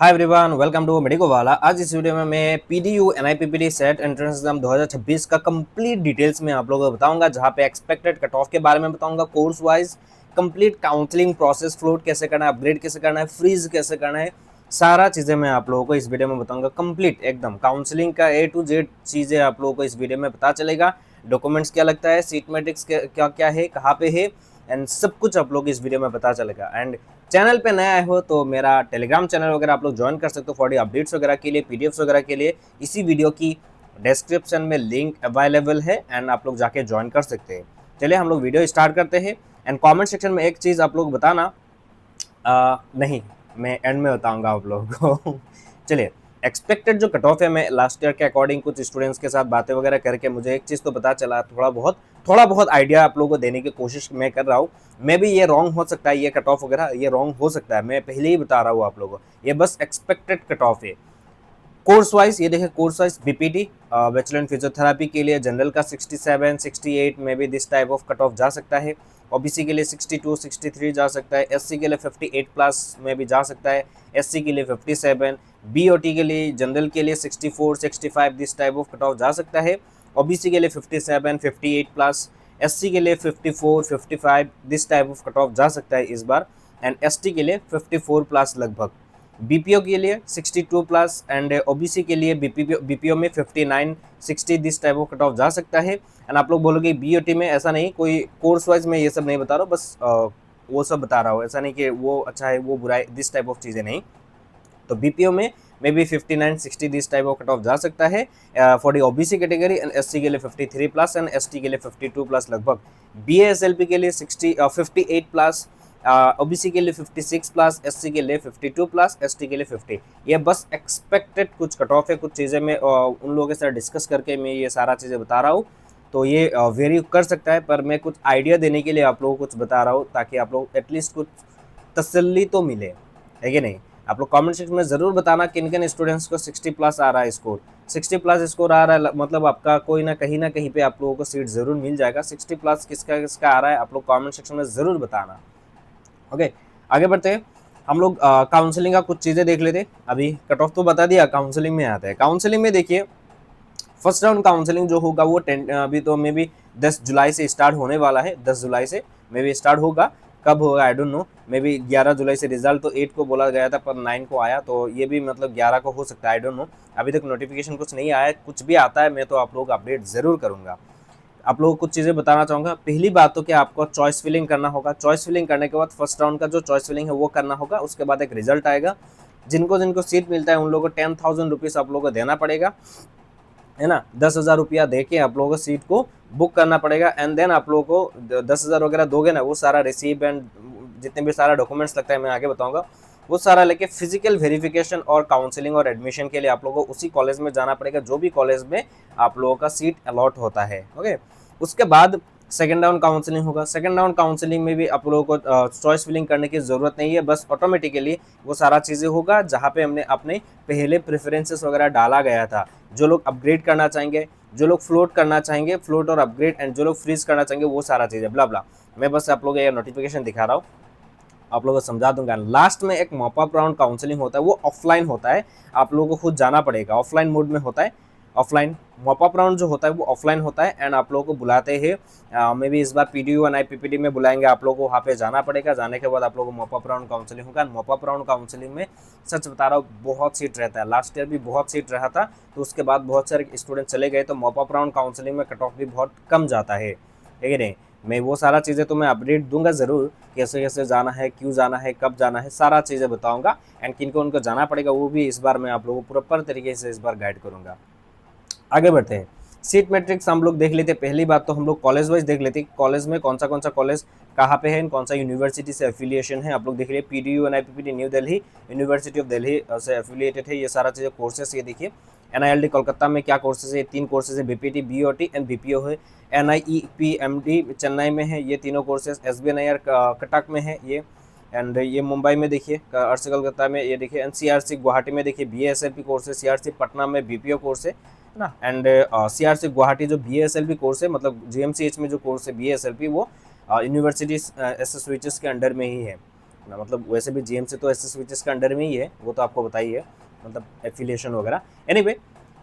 Hi everyone, welcome to medico वाला। आज इस वीडियो में मैं PDU NIPPT CET entrance exam 2026 का कंप्लीट डिटेल्स में आप लोगों को बताऊंगा, जहां पे एक्सपेक्टेड कट ऑफ के बारे में बताऊंगा, course wise complete counselling process, float कैसे करना है, अपग्रेड कैसे करना है, फ्रीज कैसे करना है, सारा चीज़ें मैं आप लोगों को इस वीडियो में बताऊंगा। कंप्लीट एकदम काउंसलिंग का ए टू जेड चीज़ें आप लोगों को इस वीडियो में पता चलेगा। डॉक्यूमेंट्स क्या लगता है, सीट मैट्रिक्स क्या क्या है, कहाँ पे है, एंड सब कुछ आप लोग इस वीडियो में पता चलेगा। एंड चैनल पे नया हो तो मेरा टेलीग्राम चैनल वगैरह आप लोग ज्वाइन कर सकते हो फॉर अपडेट्स वगैरह के लिए, पीडीएफ्स वगैरह के लिए। इसी वीडियो की डिस्क्रिप्शन में लिंक अवेलेबल है एंड आप लोग जाके ज्वाइन कर सकते हैं। चलिए हम लोग वीडियो स्टार्ट करते हैं। एंड कमेंट सेक्शन में एक चीज़ आप लोग बताना, नहीं, मैं एंड में बताऊंगा आप लोगों को। चलिए, एक्सपेक्टेड जो कट ऑफ है, मैं लास्ट ईयर के अकॉर्डिंग कुछ स्टूडेंट्स के साथ बातें वगैरह करके मुझे एक चीज़ तो पता चला, थोड़ा बहुत आइडिया आप लोगों को देने की कोशिश मैं कर रहा हूँ। मैं भी ये रॉन्ग हो सकता है, ये कट ऑफ वगैरह ये रॉन्ग हो सकता है, मैं पहले ही बता रहा हूँ आप लोगों को, ये बस एक्सपेक्टेड कट ऑफ है। कोर्स वाइज ये देखिए, course wise BPT bachelor in physiotherapy के लिए जनरल का 67 68 में भी this type of cut off जा सकता है। ओबीसी के लिए 62 63 जा सकता है। एससी के लिए 58 प्लस में भी जा सकता है। एससी के लिए 57, बीओटी के लिए जनरल के लिए 64 65 this type of cut off जा सकता है। ओबीसी के लिए 57 58 प्लस, एससी के लिए 54 55 this type of cut off जा सकता है इस बार। एंड एसटी के लिए 54 प्लस लगभग। बीपीओ के लिए 62 प्लस एंड ओबीसी के लिए बीपीओ में 59 60 this type of cut off जा सकता है। एंड आप लोग बोलोगे बीओटी में, ऐसा नहीं, कोई कोर्स वाइज में ये सब नहीं बता रहा हूँ, बस वो सब बता रहा हूँ, ऐसा नहीं कि वो अच्छा है वो बुरा है, दिस टाइप ऑफ चीज़ें नहीं। तो बीपीओ में may be 59 60 this type of cut off जा सकता है for the OBC category. And SC के लिए 53 प्लस एंड एसटी के लिए 52 प्लस लगभग। बीएसएलपी के लिए 58 प्लस, ओबीसी के लिए 56 प्लस, एससी के लिए 52 प्लस, एसटी के लिए 50। ये बस एक्सपेक्टेड कुछ कट ऑफ है, कुछ चीज़ें मैं उन लोगों के साथ डिस्कस करके मैं ये सारा चीज़ें बता रहा हूँ। तो ये वेरी कर सकता है, पर मैं कुछ आइडिया देने के लिए आप लोगों को कुछ बता रहा हूँ, ताकि आप लोग एटलीस्ट कुछ तसल्ली तो मिले, है कि नहीं। आप लोग कमेंट सेक्शन में ज़रूर बताना किन किन स्टूडेंट्स को 60 प्लस आ रहा है स्कोर। 60 प्लस स्कोर आ रहा है मतलब आपका कोई ना कहीं पे आप लोगों को सीट ज़रूर मिल जाएगा। 60 प्लस किसका किसका आ रहा है आप लोग कमेंट सेक्शन में ज़रूर बताना। ओके, आगे बढ़ते हैं। हम लोग काउंसलिंग का कुछ चीज़ें देख लेते हैं। अभी कट ऑफ तो बता दिया, काउंसलिंग में आते हैं। काउंसलिंग में देखिए, फर्स्ट राउंड काउंसलिंग जो होगा वो अभी तो मे बी 10 जुलाई से स्टार्ट होने वाला है। 10 जुलाई से मे बी स्टार्ट होगा, कब होगा I don't know. May be 11 जुलाई से, रिजल्ट तो 8 को बोला गया था पर 9 को आया, तो ये भी मतलब 11 को हो सकता है, आई डोंट नो। अभी तक नोटिफिकेशन कुछ नहीं आया है, कुछ भी आता है मैं तो आप लोगों को अपडेट ज़रूर करूँगा। आप लोगों को कुछ चीज़ें बताना चाहूँगा। पहली बात तो क्या, आपको चॉइस फिलिंग करना होगा। चॉइस फिलिंग करने के बाद फर्स्ट राउंड का जो चॉइस फिलिंग है वो करना होगा। उसके बाद एक रिजल्ट आएगा। जिनको जिनको सीट मिलता है उन लोगों को 10,000 रुपीज़ आप लोगों को देना पड़ेगा, है ना। 10,000 रुपया दे के आप लोगों को सीट को बुक करना पड़ेगा। एंड देन आप लोगों को 10,000 वगैरह दोगे ना, वो सारा रिसीव एंड जितने भी सारा डॉक्यूमेंट्स लगता है मैं आगे बताऊंगा, वो सारा लेके फिजिकल वेरिफिकेशन और काउंसलिंग और एडमिशन के लिए आप लोगों को उसी कॉलेज में जाना पड़ेगा जो भी कॉलेज में आप लोगों का सीट अलॉट होता है। ओके, उसके बाद सेकेंड राउंड काउंसलिंग होगा। सेकेंड राउंड काउंसलिंग में भी आप लोगों को चॉइस फिलिंग करने की ज़रूरत नहीं है, बस ऑटोमेटिकली वो सारा चीज़ें होगा जहाँ पे हमने अपने पहले प्रेफरेंसेस वगैरह डाला गया था। जो लोग अपग्रेड करना चाहेंगे, जो लोग फ्लोट करना चाहेंगे, फ्लोट और अपग्रेड, एंड जो लोग फ्रीज करना चाहेंगे, वो सारा चीज़ें ब्ला ब्ला। मैं बस आप लोगों को ये नोटिफिकेशन दिखा रहा हूँ, आप लोगों को समझा दूंगा। लास्ट में एक मॉपअप राउंड काउंसलिंग होता है, वो ऑफलाइन होता है, आप लोगों को खुद जाना पड़ेगा, ऑफलाइन मोड में होता है। ऑफलाइन मॉपअप राउंड जो होता है वो ऑफलाइन होता है एंड आप लोगों को बुलाते हैं। मे बी इस बार पीडीयू और आईपीपीटी में बुलाएंगे, आप लोगों को वहाँ पे जाना पड़ेगा। जाने के बाद आप लोगों को मॉपअप राउंड काउंसलिंग होगा। मॉपअप राउंड काउंसलिंग में सच बता रहा हूँ बहुत सीट रहता है। लास्ट ईयर भी बहुत सीट रहा था, तो उसके बाद बहुत सारे स्टूडेंट चले गए, तो मॉपअप राउंड काउंसलिंग में कट ऑफ भी बहुत कम जाता है, ठीक है नहीं। मैं वो सारा चीज़ें तो मैं अपडेट दूंगा ज़रूर, कैसे कैसे जाना है, क्यों जाना है, कब जाना है, सारा चीज़ें बताऊंगा। एंड किन को उनको जाना पड़ेगा वो भी इस बार मैं आप लोगों को प्रॉपर तरीके से इस बार गाइड करूंगा। आगे बढ़ते हैं। सीट मैट्रिक्स हम लोग देख लेते हैं। पहली बात तो हम लोग कॉलेज वाइज देख लेते हैं, कॉलेज में कौन सा कॉलेज कहाँ पे है, कौन सा यूनिवर्सिटी से एफिलिएशन है। आप लोग देख लीजिए, PDU NIPPT new Delhi, university of Delhi से एफिलिएटेड है। ये सारा चीज़ें कोर्सेस ये देखिए। एनआईएलटी कोलकाता में क्या कोर्सेज है, 3 कोर्सेज है, बीपीटी बीओटी एंड बीपीओ है। एनआईईपीएमडी चेन्नई में है, ये तीनों कोर्सेज। एसबीएनआईआर कटक में है ये। एंड ये मुंबई में देखिए, अर्स कलकत्ता में ये देखिए। एनसीआरसी गुवाहाटी में देखिए बीएसएलपी कोर्स है। सीआरसी पटना में बीपीओ कोर्स है ना। एंड सीआरसी गुवाहाटी जो बीएसएलपी कोर्स है, मतलब जीएमसीएच में जो कोर्स है बीएसएलपी, वो यूनिवर्सिटी एस स्विचेस के अंडर में ही है। रखना, मतलब वैसे भी जीएमसी तो एसएस स्विचेस के अंडर में ही है, वो तो आपको बताइए, मतलब एफिलिएशन वगैरह। एनीवे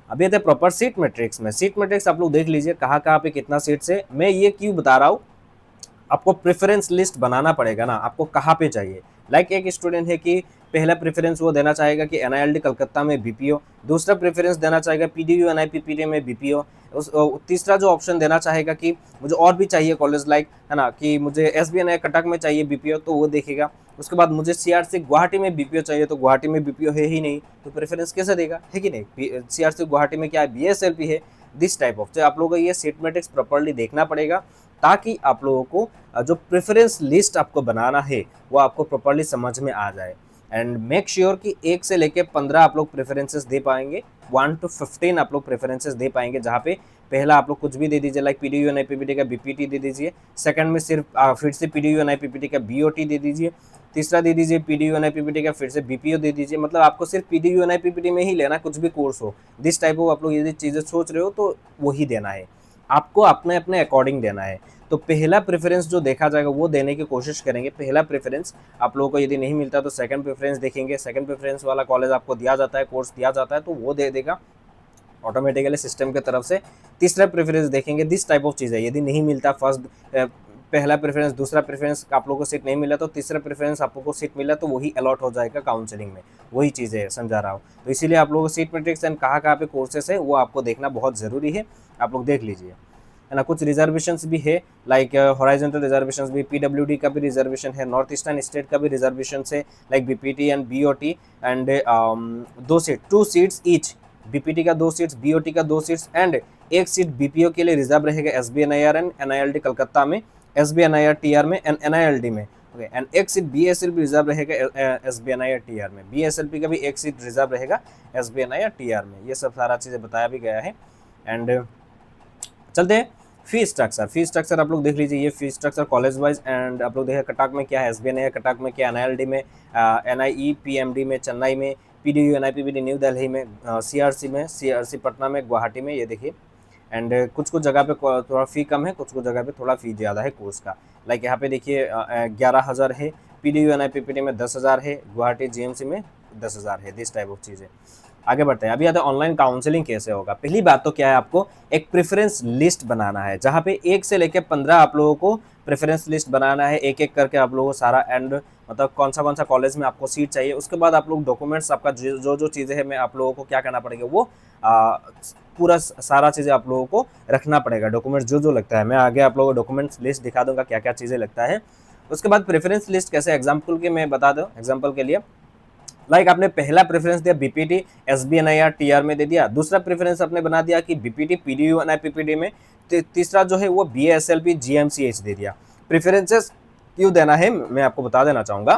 अभी आते हैं प्रॉपर सीट मैट्रिक्स में। सीट मैट्रिक्स आप लोग देख लीजिए कहाँ कहाँ पे कितना सीट्स है। मैं ये क्यों बता रहा हूँ, आपको प्रेफरेंस लिस्ट बनाना पड़ेगा ना, आपको कहाँ पे चाहिए। लाइक एक स्टूडेंट है कि पहला प्रेफरेंस वो देना चाहेगा कि एनआईएलडी कलकत्ता में बीपीओ, दूसरा प्रेफरेंस देना चाहेगा पीडीयू एनआईपीपीडी में बीपीओ, तीसरा जो ऑप्शन देना चाहेगा कि मुझे और भी चाहिए कॉलेज, लाइक है ना कि मुझे एसबीएनआई कटक में चाहिए बीपीओ, तो वो देखेगा। उसके बाद मुझे सीआरसी गुवाहाटी में बीपीओ चाहिए, तो गुवाहाटी में बीपीओ है ही नहीं, तो प्रेफरेंस कैसे देगा, है कि नहीं। सीआरसी गुवाहाटी में क्या है, बीएसएलपी है। दिस टाइप ऑफ, तो आप लोगों को ये सीट मैट्रिक्स प्रॉपर्ली देखना पड़ेगा, ताकि आप लोगों को जो प्रेफरेंस लिस्ट आपको बनाना है वो आपको प्रॉपर्ली समझ में आ जाए। एंड मेक श्योर कि 1 से लेके 15 आप लोग प्रेफरेंसेस दे पाएंगे, 1 to 15 आप लोग प्रेफरेंसेस दे पाएंगे, जहाँ पे पहला आप लोग कुछ भी दे दीजिए, लाइक पीडीयू एनआईपीपीटी का बीपीटी दे दीजिए, सेकंड में सिर्फ फिर से पीडीयू एनआईपीपीटी का बीओटी दे दीजिए, तीसरा दे दीजिए पीडीयू एनआईपीपीटी का फिर से बीपीओ दे दीजिए। मतलब आपको सिर्फ पीडीयू एनआईपीपीटी में ही लेना, कुछ भी कोर्स हो। दिस टाइप ऑफ आप लोग यदि चीज़ें सोच रहे हो तो वही देना है, आपको अपने अपने अकॉर्डिंग देना है। तो पहला प्रेफरेंस जो देखा जाएगा वो देने की कोशिश करेंगे। पहला प्रेफरेंस आप लोगों को यदि नहीं मिलता तो सेकंड प्रेफरेंस देखेंगे, सेकंड प्रेफरेंस वाला कॉलेज आपको दिया जाता है, कोर्स दिया जाता है, तो वो दे देगा ऑटोमेटिकली सिस्टम की तरफ से। तीसरा प्रेफरेंस देखेंगे, दिस टाइप ऑफ चीज़ है। यदि नहीं मिलता पहला प्रेफरेंस, दूसरा प्रेफरेंस आप लोगों को सीट नहीं मिला, तो तीसरा प्रेफरेंस आप लोगों को सीट मिला, तो वही अलॉट हो जाएगा काउंसलिंग में। वही चीज़ है, समझा रहा हूँ। तो इसीलिए आप लोगों को सीट मैट्रिक्स एंड कहाँ कहाँ पे कोर्सेस है वो आपको देखना बहुत ज़रूरी है, आप लोग देख लीजिए, है ना। कुछ रिजर्वेशंस भी है, लाइक हॉराइजॉन्टल रिजर्वेशंस भी, पीडब्ल्यूडी का भी रिजर्वेशन है, नॉर्थ ईस्टर्न स्टेट का भी रिजर्वेशन है, like BPT and BOT. And 2 seats each, BPT का 2 सीट्स, बीओटी का 2 सीट्स, एंड 1 सीट बीपीओ के लिए रिजर्व रहेगा एसबीएनआईआर एंड एनआईएलडी कलकत्ता में, एसबीएनआईआर टीआर में एंड एनआईएलडी में। ओके, एंड 1 सीट बीएसएलपी रिजर्व रहेगा एसबीएनआईआर टीआर में, बीएसएलपी का भी 1 सीट रिजर्व रहेगा एसबीएनआईआर टीआर में। ये सब सारा चीज़ें बताया भी गया है। एंड चलते हैं फी स्ट्रक्चर। फी स्ट्रक्चर आप लोग देख लीजिए, ये fee structure college wise. And आप लोग देखें कटक में क्या है, एसबीएनआई कटक में क्या, एनआईएलडी में, एनआईई पीएमडी में चेन्नई में, पीडीयू एनआईपीपीडी न्यू दिल्ली में, सीआरसी में, सीआरसी पटना में, गुवाहाटी में, ये देखिए। एंड कुछ कुछ जगह पे थोड़ा फ़ी कम है, कुछ कुछ जगह पे थोड़ा फ़ी ज़्यादा है कोर्स का। लाइक यहाँ पे देखिए 11,000 है, पीडीयू एनआईपीपीडी में 10,000 है, गुवाहाटी जीएमसी में 10,000 है। दिस टाइप ऑफ चीज़ें। आगे बढ़ते हैं। अभी आता है ऑनलाइन काउंसलिंग कैसे होगा। पहली बात तो क्या है, आपको एक प्रेफरेंस लिस्ट बनाना है, जहाँ पे 1 से लेकर 15 आप लोगों को प्रेफरेंस लिस्ट बनाना है, एक एक करके आप लोगों को सारा, एंड मतलब कौन सा कॉलेज में आपको सीट चाहिए। उसके बाद आप लोग डॉक्यूमेंट्स, आपका जो जो चीज़ें हैं, मैं आप लोगों को क्या करना पड़ेगा, वो पूरा सारा चीज़ें आप लोगों को रखना पड़ेगा, डॉक्यूमेंट्स जो जो लगता है। मैं आगे आप लोगों को डॉक्यूमेंट्स लिस्ट दिखा दूंगा क्या क्या चीज़ें लगता है। उसके बाद प्रेफरेंस लिस्ट कैसे, एग्जाम्पल के मैं बता दूँ, एग्जाम्पल के लिए लाइक आपने पहला प्रेफरेंस दिया बीपीटी एसबीएनआईआर टीआर में दे दिया, दूसरा प्रेफरेंस आपने बना दिया कि बीपीटी पीडीयू एनआईपीपीडी में, तीसरा जो है वो बीएसएलपी जीएमसीएच दे दिया। प्रेफरेंसेस क्यों देना है मैं आपको बता देना चाहूँगा।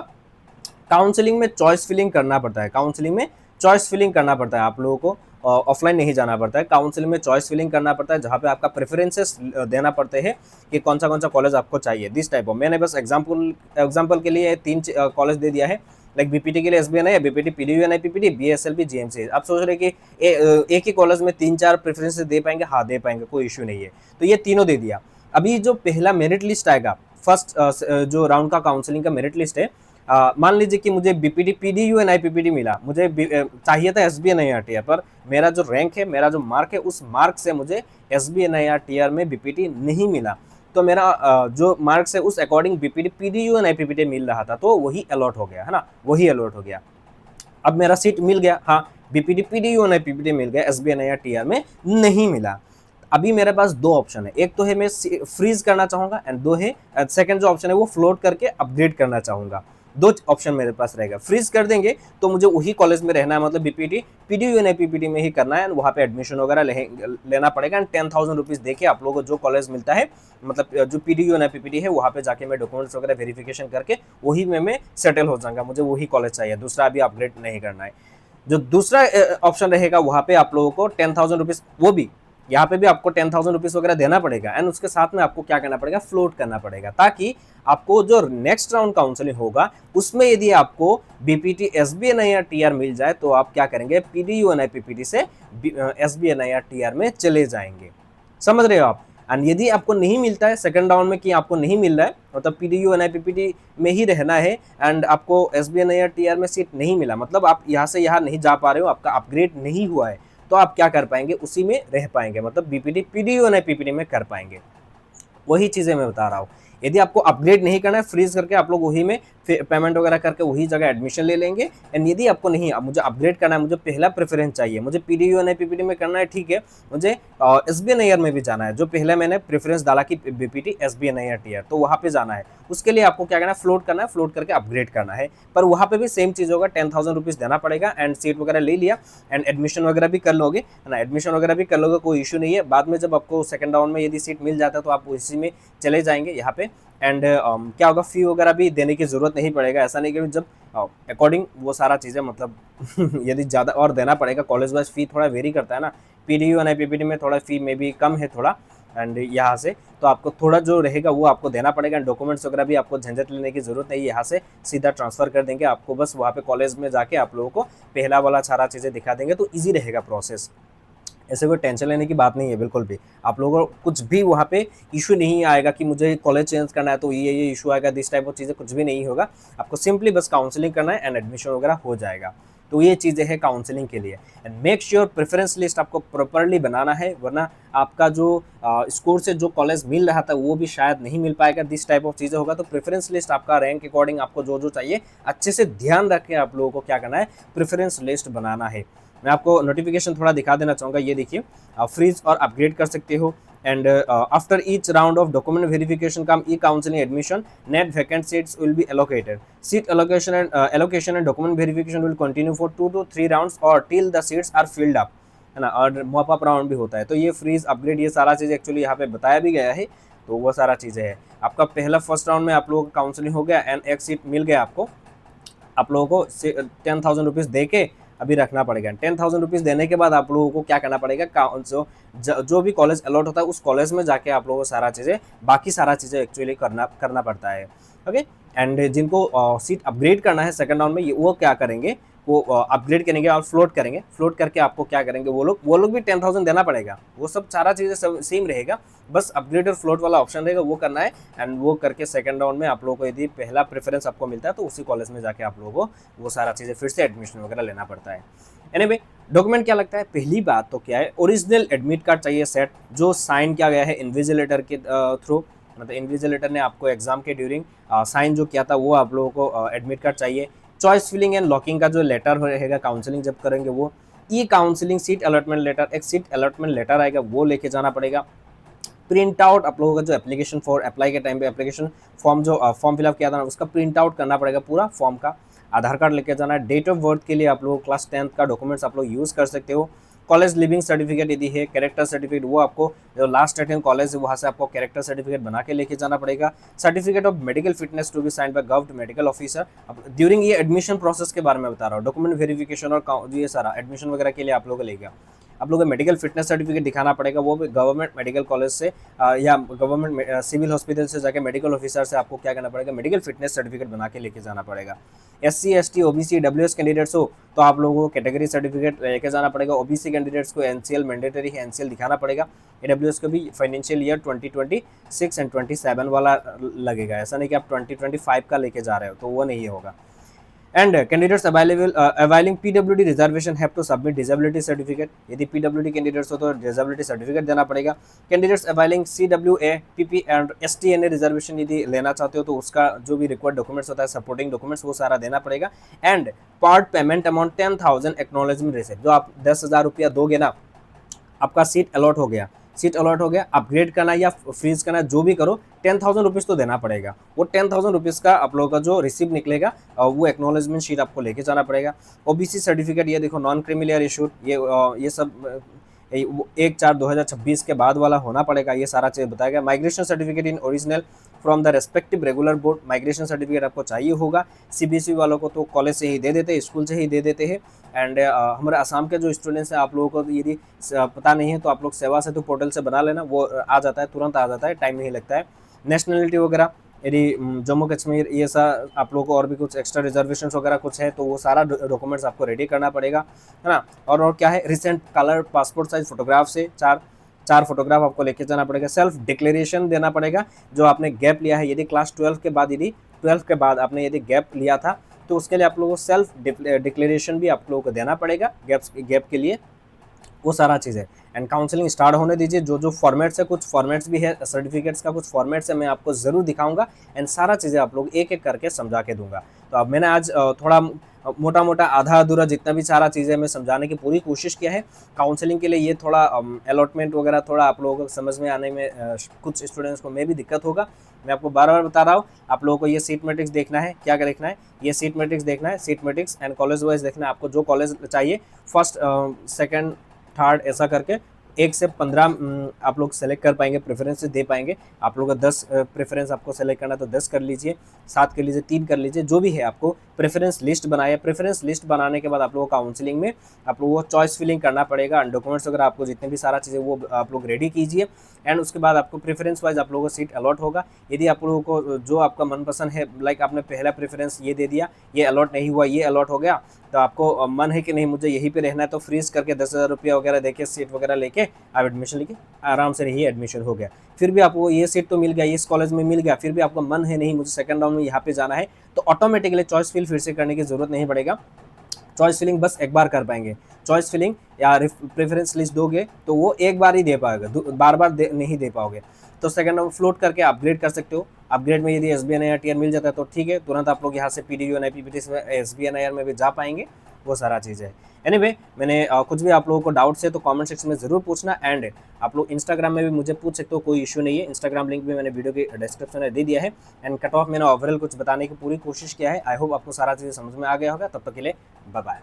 काउंसलिंग में चॉइस फिलिंग करना पड़ता है, काउंसलिंग में चॉइस फिलिंग करना पड़ता है, आप लोगों को ऑफलाइन नहीं जाना पड़ता है, काउंसलिंग में चॉइस फिलिंग करना पड़ता है, जहाँ पे आपका प्रेफरेंसेस देना पड़ते हैं कि कौन सा कॉलेज आपको चाहिए। दिस टाइप ऑफ, मैंने बस एग्जाम्पल के लिए 3 कॉलेज दे दिया है, लाइक बीपीटी के लिए एसबीएनआई है, बीपीटी पीडीयू एनआईपीपीडी, बीएसएलपी जीएमसी। आप सोच रहे कि एक ही कॉलेज में 3-4 प्रेफरेंसेस दे पाएंगे, हाँ दे पाएंगे, कोई इश्यू नहीं है। तो ये तीनों दे दिया। अभी जो पहला मेरिट लिस्ट आएगा, फर्स्ट जो राउंड का काउंसलिंग का मेरिट लिस्ट है, मान लीजिए कि मुझे बीपीटी पीडीयू एनआईपीपीडी मिला, मुझे चाहिए था एसबीएनआईआर पर, मेरा जो रैंक है, मेरा जो मार्क है, उस मार्क से मुझे एसबीएनआईआर में बीपीटी नहीं मिला, तो मेरा जो मार्क्स है उस अकॉर्डिंग बीपीटी पीडीयू एनआईपीपीडी मिल रहा था, तो वही अलॉट हो गया, है ना, वही अलॉट हो गया। अब मेरा सीट मिल गया, हाँ बीपीटी पीडीयू एनआईपीपीडी मिल गया, एसबीएनआईआर में नहीं मिला। अभी मेरे पास 2 ऑप्शन है, एक तो है मैं फ्रीज करना चाहूँगा, एंड 2 है सेकंड जो ऑप्शन है वो फ्लोट करके अपग्रेड करना चाहूँगा। 2 ऑप्शन मेरे पास रहेगा। फ्रीज कर देंगे तो मुझे वही कॉलेज में रहना है, मतलब बीपीटी पीडीयू एनआईपीपीडी में ही करना है, वहाँ पे एडमिशन वगैरह लेना पड़ेगा, एंड 10,000 रुपीज़ देके आप लोगों को जो कॉलेज मिलता है, मतलब जो पीडीयू एनआईपीपीडी है, वहाँ पे जाके मैं डॉक्यूमेंट्स वगैरह वेरिफिकेशन करके वही में मैं सेटल हो जाऊँगा, मुझे वही कॉलेज चाहिए, दूसरा अभी अपग्रेड नहीं करना है। जो दूसरा ऑप्शन रहेगा वहाँ पे आप लोगों को 10,000 रुपीज़, वो भी यहाँ पे भी आपको 10,000 रुपीज़ वगैरह देना पड़ेगा, एंड उसके साथ में आपको क्या करना पड़ेगा, फ्लोट करना पड़ेगा, ताकि आपको जो नेक्स्ट राउंड काउंसलिंग होगा उसमें यदि आपको बीपीटी एसबीएनआईआर टीआर मिल जाए, तो आप क्या करेंगे, पीडीयू एनआईपीपीडी से एसबीएनआईआर टीआर में चले जाएंगे। समझ रहे हो आप। एंड यदि आपको नहीं मिलता है सेकंड राउंड में कि आपको नहीं मिल रहा है मतलब पीडीयू एनआईपीपीटी में ही रहना है एंड आपको एसबीएनआई या टीआर में सीट नहीं मिला, मतलब आप यहाँ से यहाँ नहीं जा पा रहे हो, आपका अपग्रेड नहीं हुआ है, तो आप क्या कर पाएंगे, उसी में रह पाएंगे, मतलब बीपीटी पीडीयू एनआईपीपीटी में कर पाएंगे। वही चीज़ें मैं बता रहा हूँ। यदि आपको अपग्रेड नहीं करना है, फ्रीज करके आप लोग वही में पेमेंट वगैरह करके वही जगह एडमिशन ले लेंगे। एंड यदि आपको नहीं, अब मुझे अपग्रेड करना है, मुझे पहला प्रेफरेंस चाहिए, मुझे पीडीयू एनआईपीपीटी में करना है, ठीक है, मुझे एसबीएनआईआर में भी जाना है, जो पहले मैंने प्रेफरेंस डाला कि बीपीटी एसबीएनआईआर टीआर, तो वहाँ पे जाना है। उसके लिए आपको क्या करना है, फ्लोट करना है, फ्लोट करके अपग्रेड करना है। पर वहाँ पे भी सेम चीज़ होगा, 10,000 रुपीज़ देना पड़ेगा एंड सीट वगैरह ले लिया एंड एडमिशन वगैरह भी कर लोगे, है ना, एडमिशन वगैरह भी कर लोगे, कोई इशू नहीं है। बाद में जब आपको सेकंड राउंड में यदि सीट मिल जाता है तो आप उसी में चले जाएंगे यहाँ पे। एंड क्या होगा, फी वगैरह भी देने की ज़रूरत नहीं पड़ेगा, ऐसा नहीं कि जब अकॉर्डिंग वो सारा चीज़ें मतलब यदि ज़्यादा और देना पड़ेगा, कॉलेज वाइज फ़ी थोड़ा वेरी करता है ना, पीडीयू एनआईपीपीटी में थोड़ा फ़ी में भी कम है थोड़ा, एंड यहाँ से तो आपको थोड़ा जो रहेगा वो आपको देना पड़ेगा। डॉक्यूमेंट्स वगैरह भी आपको झंझट लेने की ज़रूरत नहीं, यहाँ से सीधा ट्रांसफ़र कर देंगे आपको, बस वहाँ पे कॉलेज में जाके आप लोगों को पहला वाला सारा चीज़ें दिखा देंगे, तो ईजी रहेगा प्रोसेस। ऐसे कोई टेंशन लेने की बात नहीं है बिल्कुल भी। आप लोगों को कुछ भी वहाँ पे इशू नहीं आएगा कि मुझे कॉलेज चेंज करना है तो ये इशू आएगा, दिस टाइप ऑफ चीज़ें कुछ भी नहीं होगा। आपको सिंपली बस काउंसलिंग करना है एंड एडमिशन वगैरह हो जाएगा। तो ये चीज़ें हैं काउंसलिंग के लिए। And make sure preference list आपको प्रॉपरली बनाना है, वरना आपका जो स्कोर से जो कॉलेज मिल रहा था वो भी शायद नहीं मिल पाएगा, दिस टाइप ऑफ चीज़ें होगा। तो प्रेफरेंस लिस्ट आपका रैंक अकॉर्डिंग आपको जो जो चाहिए अच्छे से ध्यान रख के आप लोगों को क्या करना है, प्रेफरेंस लिस्ट बनाना है। मैं आपको नोटिफिकेशन थोड़ा दिखा देना चाहूँगा, ये देखिए, आप फ्रीज और अपग्रेड कर सकते हो। And after each round of document verification cum e counselling admission, net vacant seats will be allocated, seat allocation and document verification will continue for 2 to 3 rounds और till the seats are filled up, है ना, और mop up round भी होता है। तो ये freeze upgrade ये सारा चीज़ एक्चुअली यहाँ पे बताया भी गया है, तो वो सारा चीज़ें है। आपका पहला फर्स्ट राउंड में आप लोगों का काउंसलिंग हो गया एंड एक सीट मिल गया आपको, आप लोगों को 10,000 रुपीज़ दे के अभी रखना पड़ेगा। 10,000 रुपीज़ देने के बाद आप लोगों को क्या करना पड़ेगा, जो भी कॉलेज अलॉट होता है उस कॉलेज में जाके आप लोगों को सारा चीज़ें, बाकी सारा चीज़ें एक्चुअली करना पड़ता है। ओके, एंड जिनको सीट अपग्रेड करना है सेकंड राउंड में, वो क्या करेंगे, वो अपग्रेड करेंगे और फ्लोट करेंगे। फ्लोट करके आपको क्या करेंगे, वो लोग भी 10,000 देना पड़ेगा, वो सब सारा चीज़ें सब सेम रहेगा, बस अपग्रेड और फ्लोट वाला ऑप्शन रहेगा, वो करना है। एंड वो करके सेकंड राउंड में आप लोगों को यदि पहला प्रेफरेंस आपको मिलता है तो उसी कॉलेज में जाके आप लोगों को वो सारा चीज़ें फिर से एडमिशन वगैरह लेना पड़ता है। एनीवे, डॉक्यूमेंट क्या लगता है, पहली बात तो क्या है, ओरिजिनल एडमिट कार्ड चाहिए सेट, जो साइन किया गया है इन्विजिलेटर के थ्रू, मतलब इन्विजिलेटर ने आपको एग्जाम के ड्यूरिंग साइन जो किया था वो आप लोगों को एडमिट कार्ड चाहिए। चॉइस फिलिंग एंड लॉकिंग का जो लेटर रहेगा काउंसलिंग जब करेंगे वो, ई काउंसलिंग सीट अलॉटमेंट लेटर, एक सीट अलॉटमेंट लेटर आएगा वो लेके जाना पड़ेगा। प्रिंट आउट आप लोगों का जो एप्लीकेशन फॉर अप्लाई के टाइम पे एप्लीकेशन फॉर्म जो फॉर्म फिलअप किया था ना, उसका प्रिंट आउट करना पड़ेगा पूरा फॉर्म का। आधार कार्ड लेके जाना है। डेट ऑफ बर्थ के लिए आप लोग क्लास 10th का डॉक्यूमेंट्स आप लोग यूज़ कर सकते हो। कॉलेज लिविंग सर्टिफिकेट यदि है, कैरेक्टर सर्टिफिकेट, वो आपको जो लास्ट अटेंड कॉलेज है वहाँ से आपको कैरेक्टर सर्टिफिकेट बना के लेके जाना पड़ेगा। Certificate of medical fitness to be signed by government medical officer. अब ड्यूरिंग ये एडमिशन प्रोसेस के बारे में बता रहा हूँ, डॉक्यूमेंट वेरिफिकेशन और ये सारा एडमिशन वगैरह के लिए आप लोगों को लेगा, आप लोगों को मेडिकल फिटनेस सर्टिफिकेट दिखाना पड़ेगा, वो भी गवर्नमेंट मेडिकल कॉलेज से या गवर्नमेंट सिविल हॉस्पिटल से जाके मेडिकल ऑफिसर से आपको क्या करना पड़ेगा, मेडिकल फिटनेस सर्टिफिकेट बना के लेके जाना पड़ेगा। SC ST OBC WS candidates हो तो आप लोगों को कैटेगरी सर्टिफिकेट लेके जाना पड़ेगा। OBC कैंडिडेट्स को NCL मैंडेटरी है, NCL दिखाना पड़ेगा। AWS को भी फाइनेंशियल ईयर 2026 एंड 27 वाला लगेगा, ऐसा नहीं कि आप 2025 का लेके जा रहे हो, तो वो नहीं होगा। And candidates availing PWD reservation have to submit disability certificate, यदि PWD कैंडिडेट्स हो तो डिसेबिलिटी सर्टिफिकेट देना पड़ेगा। Candidates availing CWA PP and STNA reservation यदि लेना चाहते हो तो उसका जो भी रिक्वायर्ड डॉक्यूमेंट्स होता है, सपोर्टिंग डॉक्यूमेंट्स, वो सारा देना पड़ेगा। And part payment amount 10,000 acknowledgement receipt, जो आप 10,000 रुपया दोगे ना, आपका सीट अलॉट हो गया, सीट अलॉट हो गया। अपग्रेड करना या फ्रीज करना जो भी करो, 10,000 रुपीज़ तो देना पड़ेगा। वो 10,000 रुपीज़ का आप लोगों का जो रिसिप्ट निकलेगा वो एक्नॉलेजमेंट शीट आपको लेके जाना पड़ेगा। OBC सर्टिफिकेट, ये देखो नॉन क्रिमिनल इशूड, ये सब 1/4/2026 के बाद वाला होना पड़ेगा, ये सारा चीज़ बताया गया। Migration certificate in original from the respective regular board, migration certificate आपको चाहिए होगा। CBSE वालों को तो कॉलेज से ही दे देते हैं, स्कूल से ही दे देते हैं। एंड हमारे आसाम के जो स्टूडेंट्स हैं, आप लोगों को यदि पता नहीं है तो आप लोग सेवा सेतु पोर्टल से बना लेना, वो आ जाता है, तुरंत आ जाता है, टाइम नहीं लगता है। नेशनलिटी वगैरह यदि जम्मू कश्मीर, ये सब आप लोगों को और भी कुछ एक्स्ट्रा रिजर्वेशन वगैरह कुछ है तो वो सारा डॉक्यूमेंट्स आपको रेडी करना पड़ेगा, है ना। और क्या है, recent colour passport size photograph से 4 4 फोटोग्राफ आपको लेके जाना पड़ेगा, सेल्फ डिक्लेरेशन देना पड़ेगा जो आपने गैप लिया है। यदि क्लास 12 के बाद आपने यदि गैप लिया था तो उसके लिए आप लोगों को सेल्फ डिक्लेरेशन भी आप लोगों को देना पड़ेगा गैप के लिए, वो सारा चीज़ है। एंड काउंसलिंग स्टार्ट होने दीजिए। जो फॉर्मेट्स है, कुछ फॉर्मेट्स भी है सर्टिफिकेट्स का, कुछ फॉर्मेट्स है मैं आपको ज़रूर दिखाऊंगा एंड सारा चीज़ें आप लोग एक एक करके समझा के दूंगा। तो अब मैंने आज थोड़ा मोटा मोटा आधा अधूरा जितना भी सारा चीज़ें मैं समझाने की पूरी कोशिश किया है। काउंसलिंग के लिए ये थोड़ा अलॉटमेंट वगैरह थोड़ा आप लोगों को समझ में आने में कुछ स्टूडेंट्स को भी दिक्कत होगा। मैं आपको बार बार बता रहा हूँ, आप लोगों को ये सीट मैट्रिक्स देखना है। क्या देखना है? ये सीट मैट्रिक्स देखना है, seat matrix and college wise देखना है। आपको जो कॉलेज चाहिए फर्स्ट सेकेंड थर्ड ऐसा करके 1 से 15 आप लोग सेलेक्ट कर पाएंगे, प्रेफरेंस दे पाएंगे। आप लोग का 10 प्रेफरेंस आपको सेलेक्ट करना है तो 10 कर लीजिए, 7 कर लीजिए, 3 कर लीजिए, जो भी है आपको प्रेफरेंस लिस्ट बनाए। प्रेफरेंस लिस्ट बनाने के बाद आप लोगों को काउंसलिंग में आप लोगों को चॉइस फिलिंग करना पड़ेगा एंड डॉक्यूमेंट्स वगैरह आपको जितने भी सारा चीज़ें वो आप लोग रेडी कीजिए एंड उसके बाद आपको प्रेफरेंस वाइज आप लोगों को सीट अलॉट होगा। यदि आप लोगों को जो आपका मनपसंद है, लाइक आपने पहला प्रेफरेंस ये दे दिया, ये अलॉट नहीं हुआ, ये अलॉट हो गया, तो आपको मन है कि नहीं मुझे यहीं पे रहना है, तो फ्रीज करके 10,000 रुपया वगैरह देके सीट वगैरह लेके आप एडमिशन लेके आराम से रहिए, एडमिशन हो गया। फिर भी आपको ये सीट तो मिल गया, इस कॉलेज में मिल गया, फिर भी आपका मन है नहीं मुझे सेकंड राउंड में यहाँ पे जाना है, तो ऑटोमेटिकली चॉइस फिल फिर से करने की जरूरत नहीं पड़ेगा। चॉइस फिलिंग बस एक बार कर पाएंगे। चॉइस फिलिंग या प्रेफरेंस लिस्ट दोगे तो वो एक बार ही दे पाएगा, बार बार नहीं दे पाओगे। तो सेकंड राउंड फ्लोट करके अपग्रेड कर सकते हो। अपग्रेड में यदि SBNIR टीयर मिल जाता है तो ठीक है, तुरंत आप लोग यहाँ से PDU NIPPT में SBNIR में भी जा पाएंगे, वो सारा चीज़ है। एनीवे मैंने कुछ भी आप लोगों को डाउट्स है तो कमेंट सेक्शन में ज़रूर पूछना एंड आप लोग इंस्टाग्राम में भी मुझे पूछ सकते हो, कोई इशू नहीं है। इंस्टाग्राम लिंक भी मैंने वीडियो के डिस्क्रिप्शन में दे दिया है एंड कट ऑफ मैंने ओवरऑल कुछ बताने की पूरी कोशिश किया है। आई होप आपको सारा चीज़ समझ में आ गया होगा। तब तक के लिए बाय बाय।